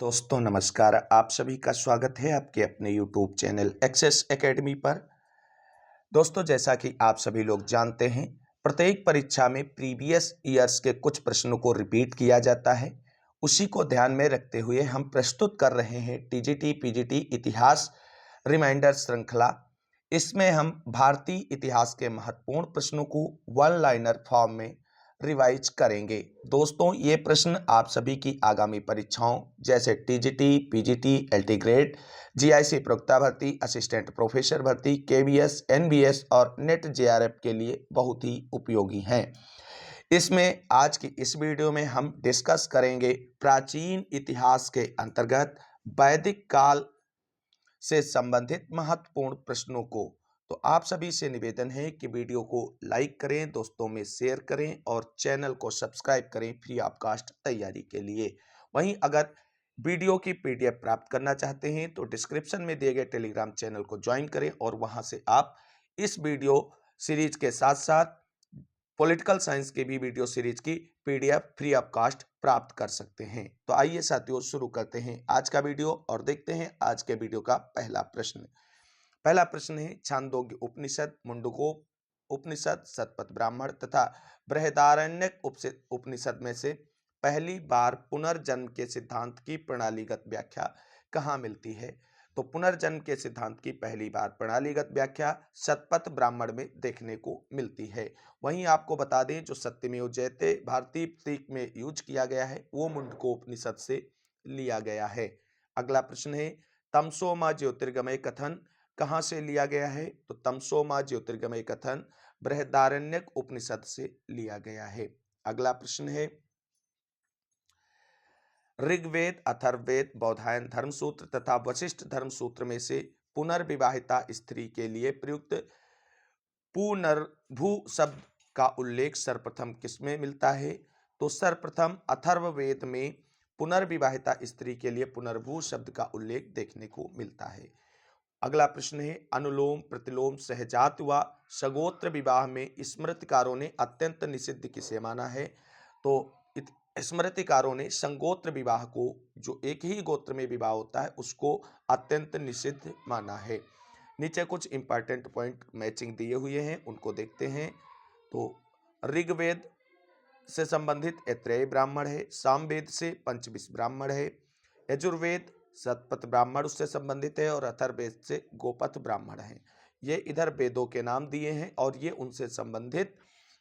दोस्तों नमस्कार। आप सभी का स्वागत है आपके अपने YouTube चैनल एक्सेस एकेडमी पर। दोस्तों जैसा कि आप सभी लोग जानते हैं, प्रत्येक परीक्षा में प्रीवियस ईयर्स के कुछ प्रश्नों को रिपीट किया जाता है। उसी को ध्यान में रखते हुए हम प्रस्तुत कर रहे हैं टीजीटी पीजीटी इतिहास रिमाइंडर श्रृंखला। इसमें हम भारतीय इतिहास के महत्वपूर्ण प्रश्नों को वन लाइनर फॉर्म में रिवाइज करेंगे। दोस्तों ये प्रश्न आप सभी की आगामी परीक्षाओं जैसे TGT, PGT, LT grade, GIC प्रवक्ता भर्ती, असिस्टेंट प्रोफेसर भर्ती, केवीएस, एनबीएस और नेट जेआरएफ के लिए बहुत ही उपयोगी हैं। इसमें आज की इस वीडियो में हम डिस्कस करेंगे प्राचीन इतिहास के अंतर्गत वैदिक काल से संबंधित महत्वपूर्ण प्रश्नों को। तो आप सभी से निवेदन है कि वीडियो को लाइक करें, दोस्तों में शेयर करें और चैनल को सब्सक्राइब करें फ्री ऑफ कास्ट तैयारी के लिए। वहीं अगर वीडियो की पीडीएफ प्राप्त करना चाहते हैं तो डिस्क्रिप्शन में दिए गए टेलीग्राम चैनल को ज्वाइन करें और वहां से आप इस वीडियो सीरीज के साथ साथ पॉलिटिकल साइंस के भी वीडियो सीरीज की पीडीएफ फ्री ऑफ कास्ट प्राप्त कर सकते हैं। तो आइए साथियों शुरू करते हैं आज का वीडियो और देखते हैं आज के वीडियो का पहला प्रश्न। पहला प्रश्न है छांदोग्य उपनिषद, मुंडकोप उपनिषद, शतपथ ब्राह्मण तथा बृहदारण्यक उपनिषद में से पहली बार पुनर्जन्म के सिद्धांत की प्रणालीगत व्याख्या कहाँ मिलती है? तो पुनर्जन्म के सिद्धांत की पहली बार प्रणालीगत व्याख्या शतपथ ब्राह्मण में देखने को मिलती है। वहीं आपको बता दें जो सत्यमेव जयते भारतीय प्रतीक में यूज किया गया है वो मुंडकोपनिषद से लिया गया है। अगला प्रश्न है तमसो मा ज्योतिर्गमय कथन कहाँ से लिया गया है? तो तमसो मा ज्योतिर्गमय कथन बृहदारण्यक उपनिषद से लिया गया है। अगला प्रश्न है ऋग्वेद, अथर्ववेद, बौधायन धर्मसूत्र तथा वशिष्ठ धर्मसूत्र में से पुनर्विवाहिता स्त्री के लिए प्रयुक्त पुनर्भू शब्द का उल्लेख सर्वप्रथम किसमें मिलता है? तो सर्वप्रथम अथर्ववेद में पुनर्विवाहिता स्त्री के लिए पुनर्भू शब्द का उल्लेख देखने को मिलता है। अगला प्रश्न है अनुलोम प्रतिलोम सहजात व सगोत्र विवाह में स्मृतिकारों ने अत्यंत निषिद्ध किसे माना है? तो स्मृतिकारों ने संगोत्र विवाह को, जो एक ही गोत्र में विवाह होता है, उसको अत्यंत निषिद्ध माना है। नीचे कुछ इंपॉर्टेंट पॉइंट मैचिंग दिए हुए हैं, उनको देखते हैं। तो ऋग्वेद से संबंधित ऐत्रेय ब्राह्मण है, सामवेद से पंचविश ब्राह्मण है, यजुर्वेद शतपथ ब्राह्मण उससे संबंधित है और अथर्ववेद से गोपथ ब्राह्मण है। ये इधर वेदों के नाम दिए हैं और ये उनसे संबंधित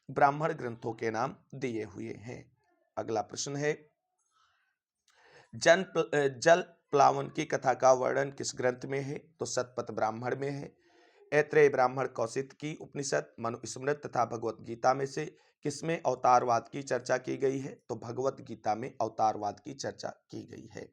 ब्राह्मण ग्रंथों के नाम दिए हुए हैं। अगला प्रश्न है जल प्लावन की कथा का वर्णन किस ग्रंथ में है? तो शतपथ ब्राह्मण में है। ऐत्रेय ब्राह्मण कौशिक की उपनिषद, मनुस्मृत तथा भगवत गीता में से किसमें अवतारवाद की चर्चा की गई है? तो भगवत गीता में अवतारवाद की चर्चा की गई है।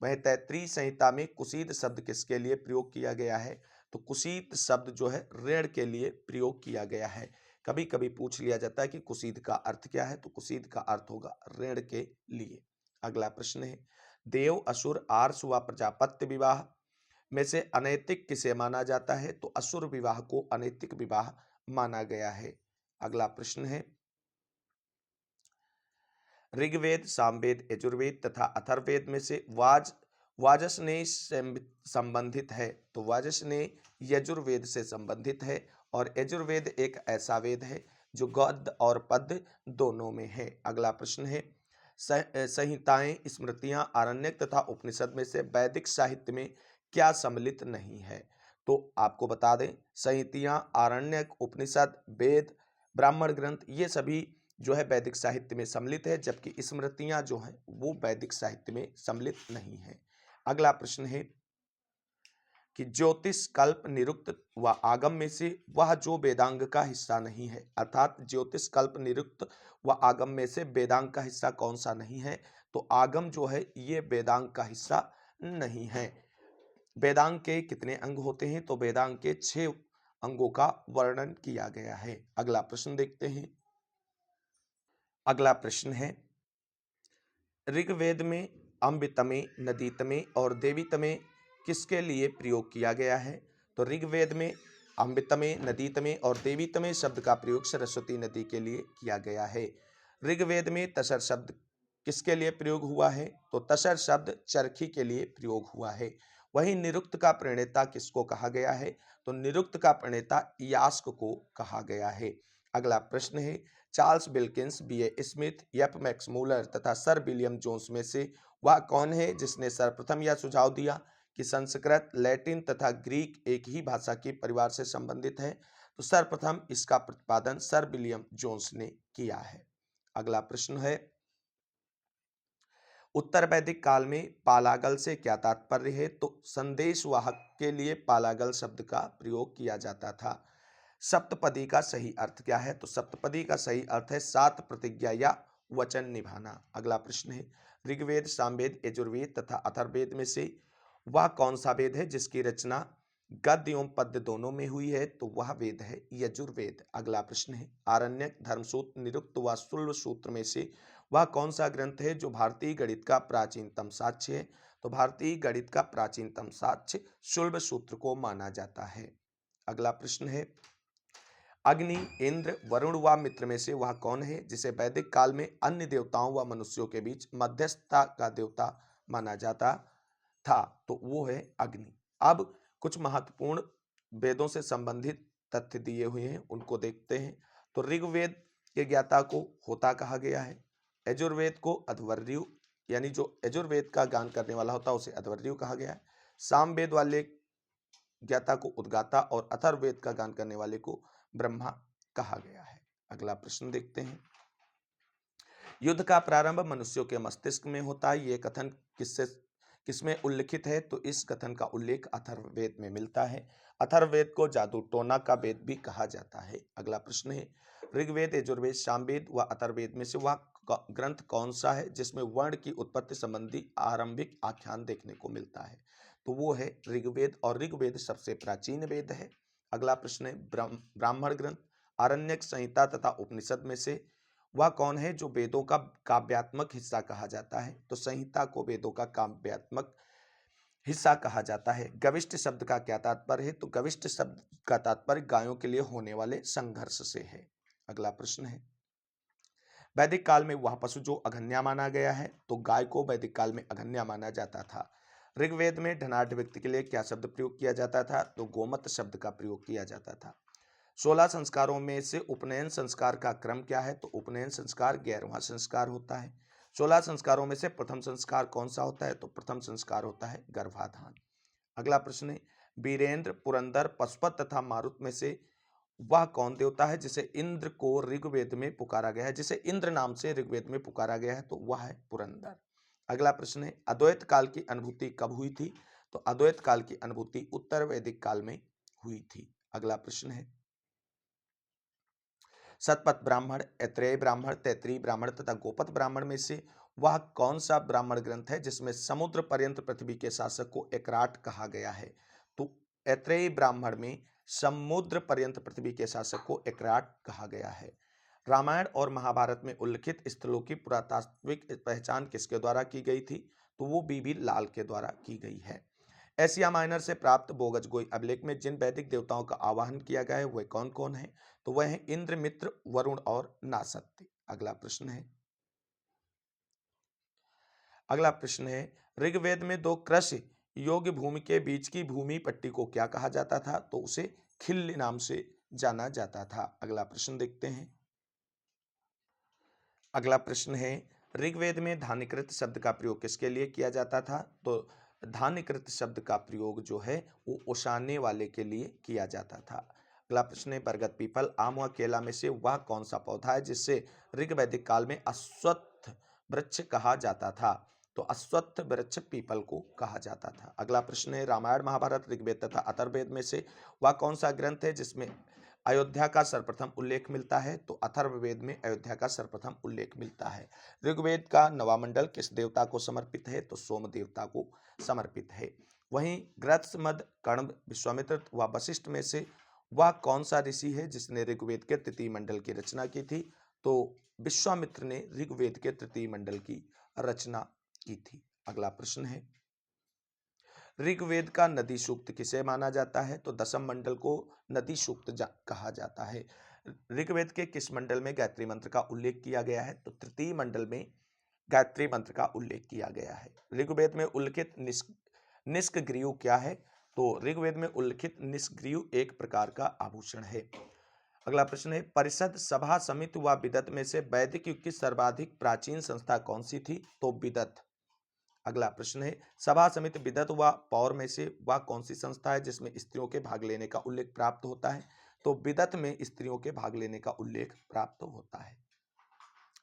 वह तैत्रीय संहिता में कुसीद शब्द किसके लिए प्रयोग किया गया है? तो कुसीद शब्द जो है ऋण के लिए प्रयोग किया गया है। कभी कभी पूछ लिया जाता है कि कुसीद का अर्थ क्या है? तो कुसीद का अर्थ होगा ऋण के लिए। अगला प्रश्न है देव, असुर, आर्ष व प्रजापत्य विवाह में से अनैतिक किसे माना जाता है? तो असुर विवाह को अनैतिक विवाह माना गया है। अगला प्रश्न है ऋग्वेद, सामवेद, यजुर्वेद तथा अथर्ववेद में से वाजसनेय संबंधित है? तो वाजसनेय यजुर्वेद से संबंधित है और यजुर्वेद एक ऐसा वेद है जो गद्य और पद्य दोनों में है। अगला प्रश्न है संहिताएं, स्मृतियां, आरण्यक तथा उपनिषद में से वैदिक साहित्य में क्या सम्मिलित नहीं है? तो आपको बता दें संहितियां, आरण्यक, उपनिषद, वेद, ब्राह्मण ग्रंथ ये सभी जो है वैदिक साहित्य में सम्मिलित है, जबकि स्मृतियां जो है वो वैदिक साहित्य में सम्मिलित नहीं है। अगला प्रश्न है कि ज्योतिष, कल्प, निरुक्त व आगम में से वह जो वेदांग का हिस्सा नहीं है, अर्थात ज्योतिष, कल्प, निरुक्त व आगम में से वेदांग का हिस्सा कौन सा नहीं है? तो आगम जो है ये वेदांग का हिस्सा नहीं है। वेदांग के कितने अंग होते हैं? तो वेदांग के 6 अंगों का वर्णन किया गया है। अगला प्रश्न देखते हैं। अगला प्रश्न है ऋग्वेद में अम्बितमे, नदीतमे और देवीतमे किसके लिए प्रयोग किया गया है? तो ऋग्वेद में अम्बितमे, नदीतमे और देवीतमे शब्द का प्रयोग सरस्वती नदी के लिए किया गया है। ऋग्वेद में तसर शब्द किसके लिए प्रयोग हुआ है? तो तसर शब्द चरखी के लिए प्रयोग हुआ है। वहीं निरुक्त का प्रणेता किसको कहा गया है? तो निरुक्त का प्रणेता यास्क को कहा गया है। अगला प्रश्न है, Charles Wilkins, B A. Smith, F. Max Muller तथा सर विलियम जोन्स में से वह कौन है जिसने सर्वप्रथम यह सुझाव दिया कि संस्कृत, लैटिन तथा ग्रीक एक ही भाषा के परिवार से संबंधित है? तो सर्वप्रथम इसका प्रतिपादन सर विलियम जोन्स ने किया है। अगला प्रश्न है, उत्तर वैदिक काल में पालागल से क्या तात्पर्य है? तो संदेशवाहक के लिए पालागल शब्द का प्रयोग किया जाता था। सप्तपदी का सही अर्थ क्या है? तो सप्तपदी का सही अर्थ है 7 प्रतिज्ञा या वचन निभाना। अगला प्रश्न है, ऋग्वेद, सामवेद, यजुर्वेद तथा अथर्ववेद में से वह कौन सा वेद है जिसकी रचना गद्य एवं पद्य दोनों में हुई है? तो वह वेद है यजुर्वेद। अगला प्रश्न है, आरण्यक, धर्मसूत्र, निरुक्त व शुल्ब सूत्र में से वह कौन सा ग्रंथ है जो भारतीय गणित का प्राचीनतम साक्ष्य है? तो भारतीय गणित का प्राचीनतम साक्ष्य शुल्ब सूत्र को माना जाता है। अगला प्रश्न है, अग्नि, इंद्र, वरुण व मित्र में से वह कौन है जिसे वैदिक काल में अन्य देवताओं व मनुष्यों के बीच मध्यस्थता का देवता माना जाता था? तो वो है अग्नि। अब कुछ महत्वपूर्ण वेदों से संबंधित तथ्य दिए हुए हैं, उनको देखते हैं। तो ऋग्वेद के ज्ञाता को होता कहा गया है, यजुर्वेद को अध्वर्यु, यानी जो यजुर्वेद का गान करने वाला होता है उसे अध्वर्यु कहा गया है। सामवेद वाले ज्ञाता को उद्गाता और अथर्ववेद का गान करने वाले को ब्रह्मा कहा गया है। अगला प्रश्न देखते हैं, युद्ध का प्रारंभ मनुष्यों के मस्तिष्क में होता है, यह कथन किसमें उल्लिखित है? तो इस कथन का उल्लेख अथर्ववेद में मिलता है। अथर्ववेद को जादू टोना का वेद भी कहा जाता है। अगला प्रश्न है, ऋग्वेद, यजुर्वेद, सामवेद व अथर्ववेद में से वह ग्रंथ कौन सा है जिसमें वर्ण की उत्पत्ति संबंधी आरंभिक आख्यान देखने को मिलता है? तो वो है ऋग्वेद, और ऋग्वेद सबसे प्राचीन वेद है। अगला प्रश्न है, ब्राह्मण ग्रंथ, आरण्यक, संहिता तथा उपनिषद में से वह कौन है जो वेदों का काव्यात्मक हिस्सा कहा जाता है? तो संहिता को वेदों का काव्यात्मक हिस्सा कहा जाता है। गविष्ठ शब्द का क्या तात्पर्य है? तो गविष्ठ शब्द का तात्पर्य गायों के लिए होने वाले संघर्ष से है। अगला प्रश्न है, वैदिक काल में वह पशु जो अघन्या माना गया है? तो गाय को वैदिक काल में अघन्या माना जाता था। ऋग्वेद में धनाढ़ व्यक्ति के लिए क्या शब्द प्रयोग किया जाता था? तो गोमत शब्द का प्रयोग किया जाता था। 16 संस्कारों में से उपनयन संस्कार का क्रम क्या है? तो उपनयन संस्कार 11वां संस्कार होता है। 16 संस्कारों में से प्रथम संस्कार कौन सा होता है? तो प्रथम संस्कार होता है गर्भाधान। अगला प्रश्न है, वीरेंद्र, पुरंदर, पशुपत तथा मारुत में से वह कौन देवता है जिसे इंद्र को ऋग्वेद में पुकारा गया है, जिसे इंद्र नाम से ऋग्वेद में पुकारा गया है? तो वह है पुरंदर। अगला प्रश्न है, अद्वैत काल की अनुभूति कब हुई थी? तो अद्वैत काल की अनुभूति उत्तर वैदिक काल में हुई थी। अगला प्रश्न है, शतपथ ब्राह्मण, ऐत्रेय ब्राह्मण, तैत्रीय ब्राह्मण तथा गोपथ ब्राह्मण में से वह कौन सा ब्राह्मण ग्रंथ है जिसमें समुद्र पर्यंत पृथ्वी के शासक को एकराट कहा गया है? तो ऐत्रेय ब्राह्मण में समुद्र पर्यंत पृथ्वी के शासक को एकराट कहा गया है। रामायण और महाभारत में उल्लिखित स्थलों की पुरातात्विक पहचान किसके द्वारा की गई थी? तो वो बीबी लाल के द्वारा की गई है। एशिया माइनर से प्राप्त बोगजगोई अभिलेख में जिन वैदिक देवताओं का आवाहन किया गया है वह कौन कौन है? तो वह है इंद्र, मित्र, वरुण और नासत्य। अगला प्रश्न है, ऋग्वेद में 2 कृषि योग्य भूमि के बीच की भूमि पट्टी को क्या कहा जाता था? तो उसे खिल्ली नाम से जाना जाता था। अगला प्रश्न देखते हैं। अगला प्रश्न है, ऋग्वेद में धान्यकृत शब्द का प्रयोग किसके लिए किया जाता था? तो धान्यकृत शब्द का प्रयोग जो है वो ओसाने वाले के लिए किया जाता था। अगला प्रश्न है, बरगद, पीपल, आम व केला में से वह कौन सा पौधा है जिससे ऋग्वैदिक काल में अश्वत्थ वृक्ष कहा जाता था? तो अश्वत्थ वृक्ष पीपल को कहा जाता था। अगला प्रश्न है, रामायण, महाभारत, ऋग्वेद तथा अथर्ववेद में से वह कौन सा ग्रंथ है जिसमें अयोध्या का सर्वप्रथम उल्लेख मिलता है? तो अथर्ववेद में अयोध्या का सर्वप्रथम उल्लेख मिलता है। ऋग्वेद का नवामंडल किस देवता को समर्पित है? तो सोम देवता को समर्पित है। वहीं गृत्समद, कण्व, विश्वामित्र व वशिष्ठ में से वह कौन सा ऋषि है जिसने ऋग्वेद के तृतीय मंडल की रचना की थी? तो विश्वामित्र ने ऋग्वेद के तृतीय मंडल की रचना की थी। अगला प्रश्न है, ऋग्वेद का नदी सूक्त किसे माना जाता है? तो दशम मंडल को नदी सूक्त कहा जाता है। ऋग्वेद के किस मंडल में गायत्री मंत्र का उल्लेख किया गया है? तो तृतीय मंडल में गायत्री मंत्र का उल्लेख किया गया है। ऋग्वेद में उल्लिखित निष्क्रियु क्या है? तो ऋग्वेद में उल्लिखित निष्क्रियु एक प्रकार का आभूषण है। अगला प्रश्न है, परिषद, सभा, समिति व बिदत में से वैदिक युग की सर्वाधिक प्राचीन संस्था कौन सी थी? तो बिदत। अगला प्रश्न है, सभा, समिति, बिदत व पौर में से वह कौन सी संस्था है जिसमें स्त्रियों के भाग लेने का उल्लेख प्राप्त होता है? तो बिदत में स्त्रियों के भाग लेने का उल्लेख प्राप्त होता है।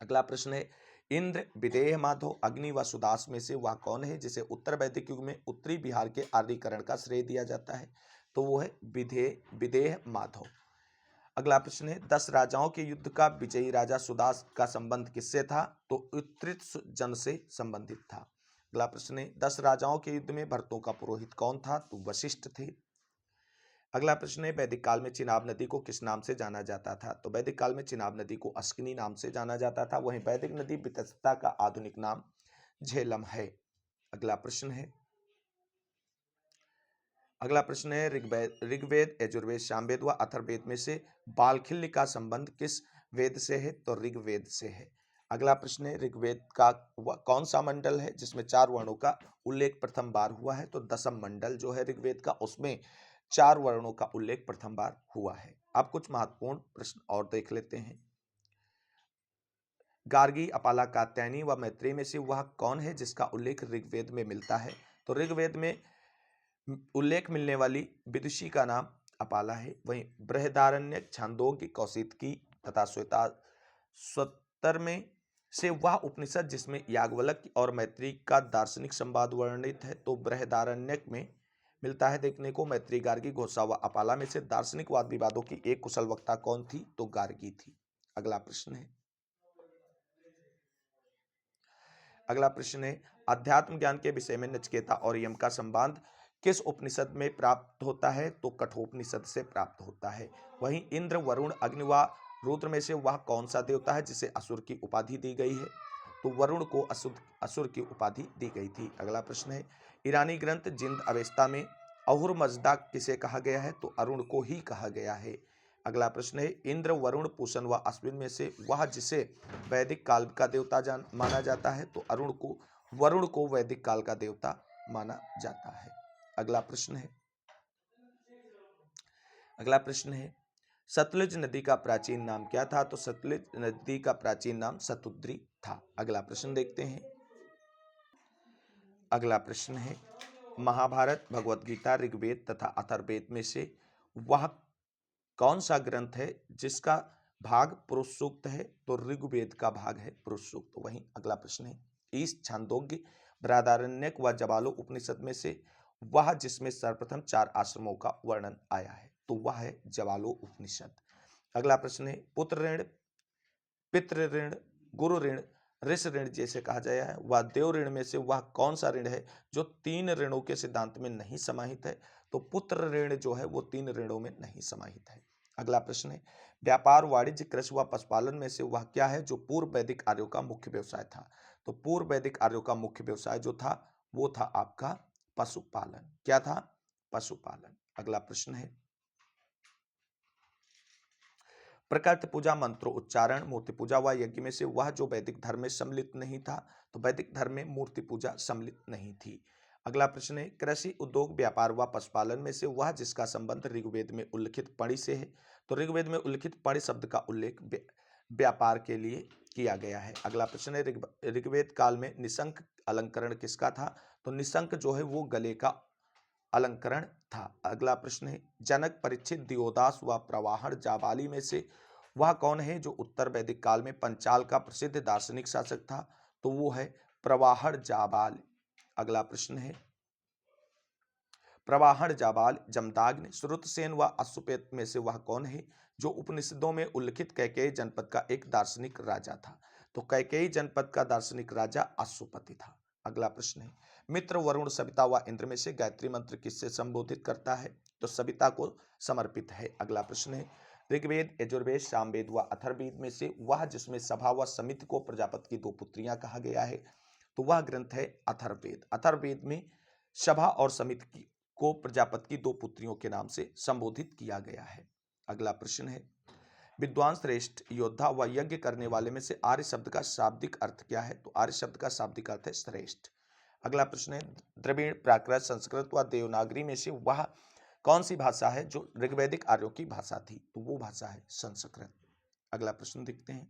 अगला प्रश्न है, इंद्र, विदेह, माधव, अग्नि व सुदास में से वह कौन है जिसे उत्तर वैदिक युग में उत्तरी बिहार के आर्यीकरण का श्रेय दिया जाता है? तो वो है विदेह माधव। अगला प्रश्न है, 10 राजाओं के युद्ध का विजयी राजा सुदास का संबंध किससे था? तो उत्तृत जन से संबंधित था। अगला प्रश्न है, 10 राजाओं के युद्ध में भरतों का पुरोहित कौन था? तो वशिष्ठ थे। अगला प्रश्न है, वैदिक काल में चिनाब नदी को किस नाम से जाना जाता था? तो वैदिक काल में चिनाब नदी को अश्किनी नाम से जाना जाता था। वहीं वैदिक नदी वितस्ता का आधुनिक नाम झेलम है। अगला प्रश्न है, ऋग्वेद, यजुर्वेद, सामवेद व अथर्ववेद में से बालखिल्य का संबंध किस वेद से है? तो ऋग्वेद से है। अगला प्रश्न है, ऋग्वेद का कौन सा मंडल है जिसमें 4 वर्णों का उल्लेख प्रथम बार हुआ है? तो दशम मंडल जो है ऋग्वेद का, उसमें 4 वर्णों का उल्लेख प्रथम बार हुआ है। अब कुछ महत्वपूर्ण प्रश्न और देख लेते हैं। गार्गी, अपाला, कात्यायनी व मैत्रेय में से वह कौन है जिसका उल्लेख ऋग्वेद में मिलता है? तो ऋग्वेद में उल्लेख मिलने वाली विदुषी का नाम अपाला है। वहीं बृहदारण्यक, छांदोग्य, कौशिकी तथा श्वेताश्वतर में से वह उपनिषद जिसमें याज्ञवल्क्य और मैत्रेय का दार्शनिक संवाद वर्णित है, तो बृहदारण्यक में मिलता है देखने को। मैत्रेय, गार्गी, घोषा व अपाला में से दार्शनिक वाद विवादों की एक कुशल वक्ता कौन थी? तो गार्गी थी। अगला प्रश्न है, अध्यात्म ज्ञान के विषय में नचिकेता और यम का संवाद किस उपनिषद में प्राप्त होता है? तो कठोपनिषद से प्राप्त होता है। वहीं इंद्र, वरुण, अग्नि व रुद्र में से वह कौन सा देवता है जिसे असुर की उपाधि दी गई है? तो वरुण को असुर की उपाधि दी गई थी। अगला प्रश्न है, ईरानी ग्रंथ जिंद अवेस्ता में अहुर मजदा किसे कहा गया है? तो अरुण को ही कहा गया है। अगला प्रश्न है, इंद्र, वरुण, पूषण व अश्विन में से वह जिसे वैदिक काल का देवता माना जाता है? तो वरुण को वैदिक काल का देवता माना जाता है। अगला प्रश्न है, सतलुज नदी का प्राचीन नाम क्या था? तो सतलुज नदी का प्राचीन नाम सतुद्री था। अगला प्रश्न देखते हैं। अगला प्रश्न है, महाभारत, भगवत गीता, ऋग्वेद तथा अथर्ववेद में से वह कौन सा ग्रंथ है जिसका भाग पुरुष सूक्त है? तो ऋग्वेद का भाग है पुरुष सूक्त। वहीं अगला प्रश्न है, ईश, छांदोग्य, बृहदारण्यक व जवालो उपनिषद में से वह जिसमें सर्वप्रथम 4 आश्रमों का वर्णन आया है? तो वह है जवालो उपनिषद। अगला प्रश्न है, पुत्र ऋण, पितृ ऋण, गुरु ऋण, ऋष ऋण जैसे कहा जाए है, वह देव ऋण में से वह कौन सा ऋण है जो 3 ऋणों के सिद्धांत में नहीं समाहित है? तो पुत्र ऋण जो है वो 3 ऋणों में नहीं समाहित है। अगला प्रश्न है, व्यापार, वाणिज्य, कृषि व पशुपालन में से वह क्या है जो पूर्व वैदिक आर्यों का मुख्य व्यवसाय था? तो पूर्व वैदिक आर्यों का मुख्य व्यवसाय जो था वो था आपका पशुपालन। क्या था? पशुपालन। अगला प्रश्न है, प्रकृति पूजा, मंत्रों उच्चारण, मूर्ति पूजा व यज्ञ में से वह जो वैदिक धर्म में सम्मिलित नहीं था? तो वैदिक धर्म में मूर्ति पूजा सम्मिलित नहीं थी। अगला प्रश्न है, कृषि, उद्योग, व्यापार व पशुपालन में से वह जिसका संबंध ऋग्वेद में उल्लिखित पणि से है? तो ऋग्वेद में उल्लिखित पणि शब्द का उल्लेख व्यापार के लिए किया गया है। अगला प्रश्न है, ऋग्वेद काल में निशंक अलंकरण किसका था? तो निशंक जो है वो गले का अलंकरण था। अगला प्रश्न है, जनक, परीक्षित, दियोदास व प्रवाहण जाबाली में से वह कौन है जो उत्तर वैदिक काल में पंचाल का प्रसिद्ध दार्शनिक शासक था? तो वो है प्रवाहण जाबाल। अगला प्रश्न है, प्रवाहण जाबाल, जमदाग्नि, श्रुतसेन व अश्वपेत में से वह कौन है जो उपनिषदों में उल्लिखित कैकेयी जनपद का एक दार्शनिक राजा था? तो कैकेयी जनपद का दार्शनिक राजा अश्वपति था। अगला प्रश्न है, मित्र, वरुण, सविता व इंद्र में से गायत्री मंत्र किससे संबोधित करता है? तो सविता को समर्पित है। अगला प्रश्न है, ऋग्वेद, यजुर्वेद, सामवेद व अथर्ववेद में से वह जिसमें सभा व समिति को प्रजापति की 2 पुत्रियां कहा गया है? तो वह ग्रंथ है अथर्ववेद। अथर्ववेद में सभा और समिति को प्रजापति की 2 पुत्रियों के नाम से संबोधित किया गया है। अगला प्रश्न है, विद्वान, श्रेष्ठ, योद्धा व यज्ञ करने वाले में से आर्य शब्द का शाब्दिक अर्थ क्या है? तो आर्य शब्द का शाब्दिक अर्थ है श्रेष्ठ। अगला प्रश्न है, द्रविड़, प्राकृत, संस्कृत व देवनागरी में से वह कौन सी भाषा है जो ऋग्वैदिक आर्यों की भाषा थी? तो वो भाषा है संस्कृत। अगला प्रश्न देखते हैं,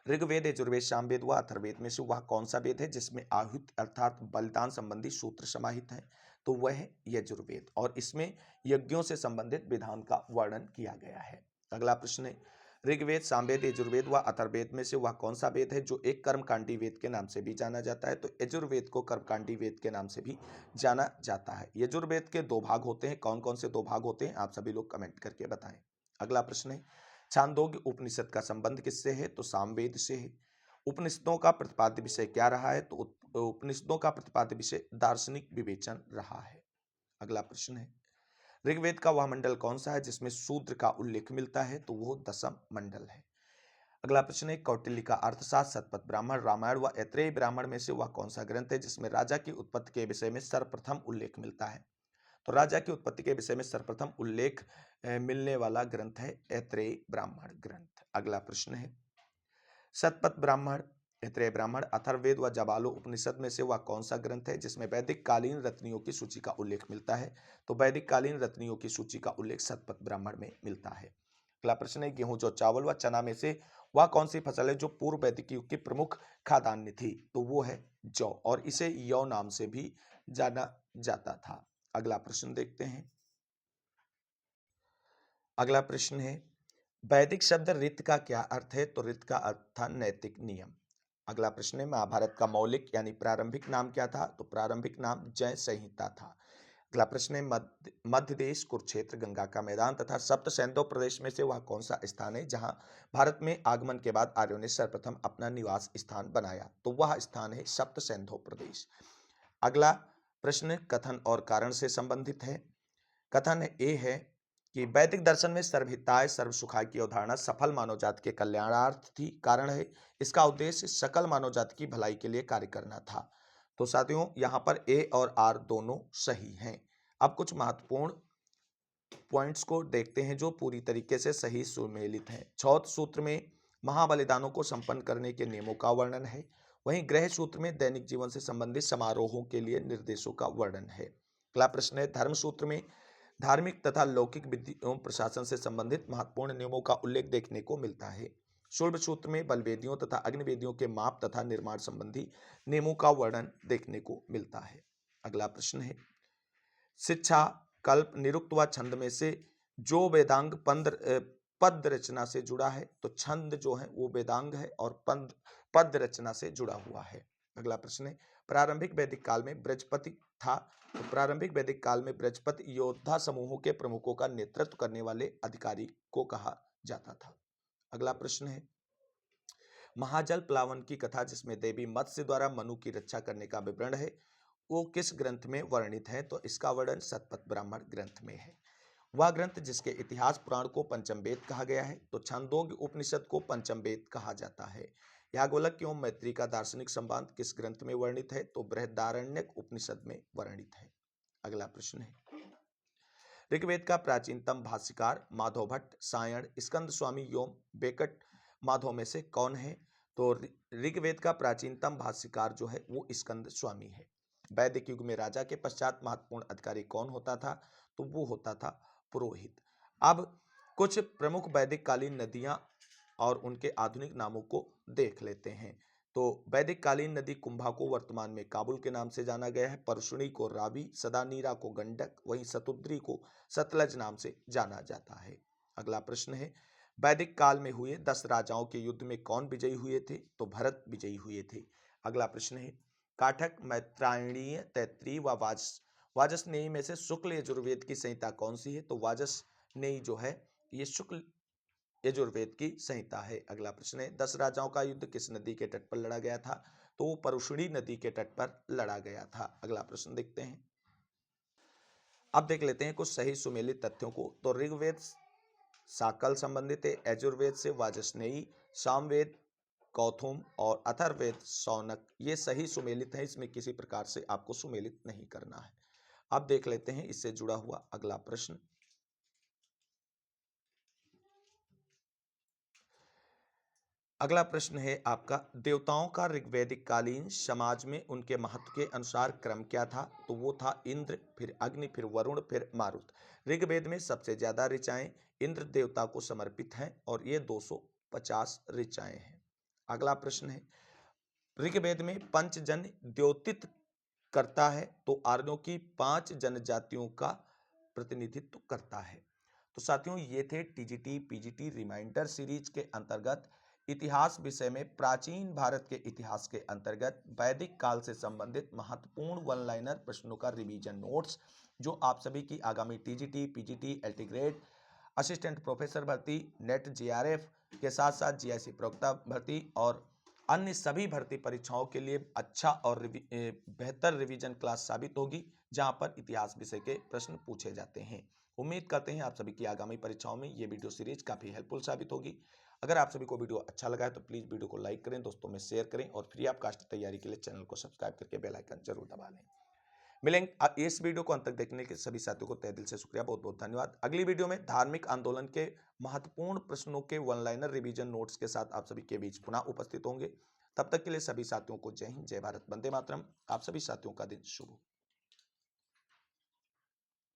ऋग्वेद, यजुर्वेद, सामवेद व अथर्ववेद में से वह कौन सा वेद है जिसमें आहुति अर्थात बलिदान संबंधी सूत्र समाहित है? तो वह है यजुर्वेद, और इसमें यज्ञों से संबंधित विधान का वर्णन किया गया है। अगला प्रश्न है, ऋग्वेद, सामवेद, यजुर्वेद व अथर्ववेद में से वह कौन सा वेद है जो एक कर्मकांडी वेद के नाम से भी जाना जाता है? तो यजुर्वेद को कर्मकांडी वेद के नाम से भी जाना जाता है। यजुर्वेद के दो भाग होते हैं, कौन कौन से दो भाग होते हैं आप सभी लोग कमेंट करके बताएं। अगला प्रश्न है, छांदोग्य उपनिषद का संबंध किससे है? तो सामवेद से है। उपनिषदों का प्रतिपाद्य विषय क्या रहा है? तो उपनिषदों का प्रतिपाद्य विषय दार्शनिक विवेचन रहा है। अगला प्रश्न है, ऋग्वेद का वह मंडल कौन सा है जिसमें शूद्र का उल्लेख मिलता है? तो वो दशम मंडल है। अगला प्रश्न है, कौटिल्य का अर्थशास्त्र, शतपथ ब्राह्मण, रामायण व ऐत्रेय ब्राह्मण में से वह कौन सा ग्रंथ है जिसमें राजा की उत्पत्ति के विषय में सर्वप्रथम उल्लेख मिलता है? तो राजा की उत्पत्ति के विषय में सर्वप्रथम उल्लेख मिलने वाला ग्रंथ है ऐत्रेय ब्राह्मण ग्रंथ। अगला प्रश्न है, शतपथ ब्राह्मण, ऐत्रेय ब्राह्मण, अथर्ववेद व जाबालो उपनिषद में से वह कौन सा ग्रंथ है जिसमें वैदिक कालीन रत्नियों की सूची का उल्लेख मिलता है? तो वैदिक कालीन रत्नियों की सूची का उल्लेख शतपथ ब्राह्मण में मिलता है। अगला प्रश्न है, गेहूं, जौ, चावल व चना में से वह कौन सी फसल है जो पूर्व वैदिक युग की प्रमुख खाद्यान्न थी? तो वो है जौ, और इसे यौ नाम से भी जाना जाता था। अगला प्रश्न देखते हैं, अगला प्रश्न है, वैदिक शब्द रित का क्या अर्थ है? तो रित का अर्थ था नैतिक नियम। अगला प्रश्न है, महाभारत का मौलिक यानी प्रारंभिक नाम क्या था? तो प्रारंभिक नाम जय संहिता था। अगला प्रश्न है, मध्य देश, कुरुक्षेत्र, गंगा का मैदान तथा सप्त सैंधव प्रदेश में से वह कौन सा स्थान है जहां भारत में आगमन के बाद आर्यों ने सर्वप्रथम अपना निवास स्थान बनाया? तो वह स्थान है सप्त सैंधव प्रदेश। अगला प्रश्न कथन और कारण से संबंधित है। कथन ए है कि वैदिक दर्शन में सर्वहिताय सर्व सुखाय की अवधारणा सफल मानव जाति के कल्याणार्थ थी। कारण है, इसका उद्देश्य सकल मानव जाति की भलाई के लिए कार्य करना था। तो साथियों, यहाँ पर ए और आर दोनों सही हैं। अब कुछ महत्वपूर्ण पॉइंट्स को देखते हैं जो पूरी तरीके से सही सुमेलित हैं। चौथ सूत्र में महाबलिदानों को संपन्न करने के नियमों का वर्णन है। वहीं गृह सूत्र में दैनिक जीवन से संबंधित समारोहों के लिए निर्देशों का वर्णन है। अगला प्रश्न है, धर्म सूत्र में धार्मिक तथा लौकिक विधि एवं प्रशासन से संबंधित महत्वपूर्ण नियमों का उल्लेख देखने को मिलता है। शुल्ब सूत्र में बलवेदियों तथा अग्निवेदियों के माप तथा निर्माण संबंधी नियमों का वर्णन देखने को मिलता है। अगला प्रश्न है, शिक्षा, कल्प, निरुक्त व छंद में से जो वेदांग पद रचना से जुड़ा है? तो छंद जो है वो वेदांग है और पद रचना से जुड़ा हुआ है। अगला प्रश्न है, प्रारंभिक वैदिक काल में बृहस्पति था। तो प्रारंभिक वैदिक काल में बृहस्पति योद्धा समूहों के प्रमुखों का नेतृत्व करने वाले अधिकारी को कहा जाता था। अगला प्रश्न है, महाजल प्लावन की कथा जिसमें देवी मत्स्य द्वारा मनु की रक्षा करने का विवरण है, वो किस ग्रंथ में वर्णित है? तो इसका वर्णन शतपथ ब्राह्मण ग्रंथ में है। वह ग्रंथ जिसके इतिहास पुराण को पंचम वेद कहा गया है। तो छांदोग्य उपनिषद को पंचम वेद कहा जाता है। याज्ञवल्क्य एवं मैत्री का दार्शनिक संबंध किस ग्रंथ में वर्णित है? तो बृहदारण्यक उपनिषद में वर्णित है। अगला प्रश्न है, ऋग्वेद का प्राचीनतम भाष्यकार माधव भट्ट, सायण, स्कंद स्वामी एवं बेकट माधव में से कौन है? तो ऋग्वेद का प्राचीनतम भाष्यकार जो है वो स्कंद स्वामी है। वैदिक युग में राजा के पश्चात महत्वपूर्ण अधिकारी कौन होता था? तो वो होता था पुरोहित। अब कुछ प्रमुख वैदिक कालीन नदियां और उनके आधुनिक नामों को देख लेते हैं। तो वैदिक कालीन नदी कुंभा को वर्तमान में काबुल के नाम से जाना गया है, परशुनी को रावी, सदानीरा को गंडक, वहीं सतुद्री को सतलज नाम से जाना जाता है। अगला प्रश्न है, वैदिक काल में हुए 10 राजाओं के युद्ध में कौन विजयी हुए थे? तो भरत विजयी हुए थे। अगला प्रश्न है, काठक, मैत्रायणीय, तैत्रीय व वाजसनेयी में से शुक्ल यजुर्वेद की संहिता कौन सी है? तो वाजसनेयी जो है ये शुक्ल यजुर्वेद की संहिता है। अगला प्रश्न है, 10 राजाओं का युद्ध किस नदी के तट पर लड़ा गया था? तो वो परुषणी नदी के तट पर लड़ा गया था। अगला प्रश्न देखते हैं। अब देख लेते हैं कुछ सही सुमेलित तथ्यों को। तो ऋग्वेद साकल संबंधित है, यजुर्वेद से वाजसनेयी, सामवेद कौथुम और अथर्ववेद शौनक, ये सही सुमेलित है। इसमें किसी प्रकार से आपको सुमेलित नहीं करना है। अब देख लेते हैं इससे जुड़ा हुआ अगला प्रश्न। अगला प्रश्न है आपका, देवताओं का ऋग्वैदिक कालीन समाज में उनके महत्व के अनुसार क्रम क्या था? तो वो था इंद्र, फिर अग्नि, फिर वरुण, फिर मारुत। ऋग्वेद में सबसे ज्यादा ऋचाएं इंद्र देवता को समर्पित हैं और ये 250 ऋचाएं हैं। अगला प्रश्न है, ऋग्वेद में पंचजन द्योतित करता है तो आर्यों की 5 जनजातियों का प्रतिनिधित्व करता है। तो साथियों, ये थे टीजीटी पीजीटी रिमाइंडर सीरीज के अंतर्गत इतिहास विषय में प्राचीन भारत के इतिहास के अंतर्गत वैदिक काल से संबंधित महत्वपूर्ण वन लाइनर प्रश्नों का रिवीजन नोट्स, जो आप सभी की आगामी TGT PGT LT grade assistant professor भर्ती, नेट जीआरएफ के साथ साथ जीआईसी प्रवक्ता भर्ती और अन्य सभी भर्ती परीक्षाओं के लिए अच्छा और बेहतर रिवीजन क्लास साबित होगी, जहां पर इतिहास विषय के प्रश्न पूछे जाते हैं। उम्मीद करते हैं आप सभी की आगामी परीक्षाओं में ये वीडियो सीरीज काफी हेल्पफुल साबित होगी। अगर आप सभी को वीडियो अच्छा लगा है तो प्लीज वीडियो को लाइक करें, दोस्तों में शेयर करें और फ्री ऑफ कास्ट तैयारी के लिए चैनल को सब्सक्राइब करके बेल आइकन जरूर दबा लें। मिलेंगे इस वीडियो को अंत तक देखने के सभी साथियों को तहे दिल से शुक्रिया, बहुत बहुत धन्यवाद। अगली वीडियो में धार्मिक आंदोलन के महत्वपूर्ण प्रश्नों के वन लाइनर रिवीजन नोट्स के साथ आप सभी के बीच पुनः उपस्थित होंगे। तब तक के लिए सभी साथियों को जय हिंद, जय भारत, वंदे मातरम। आप सभी साथियों का दिन शुभ हो।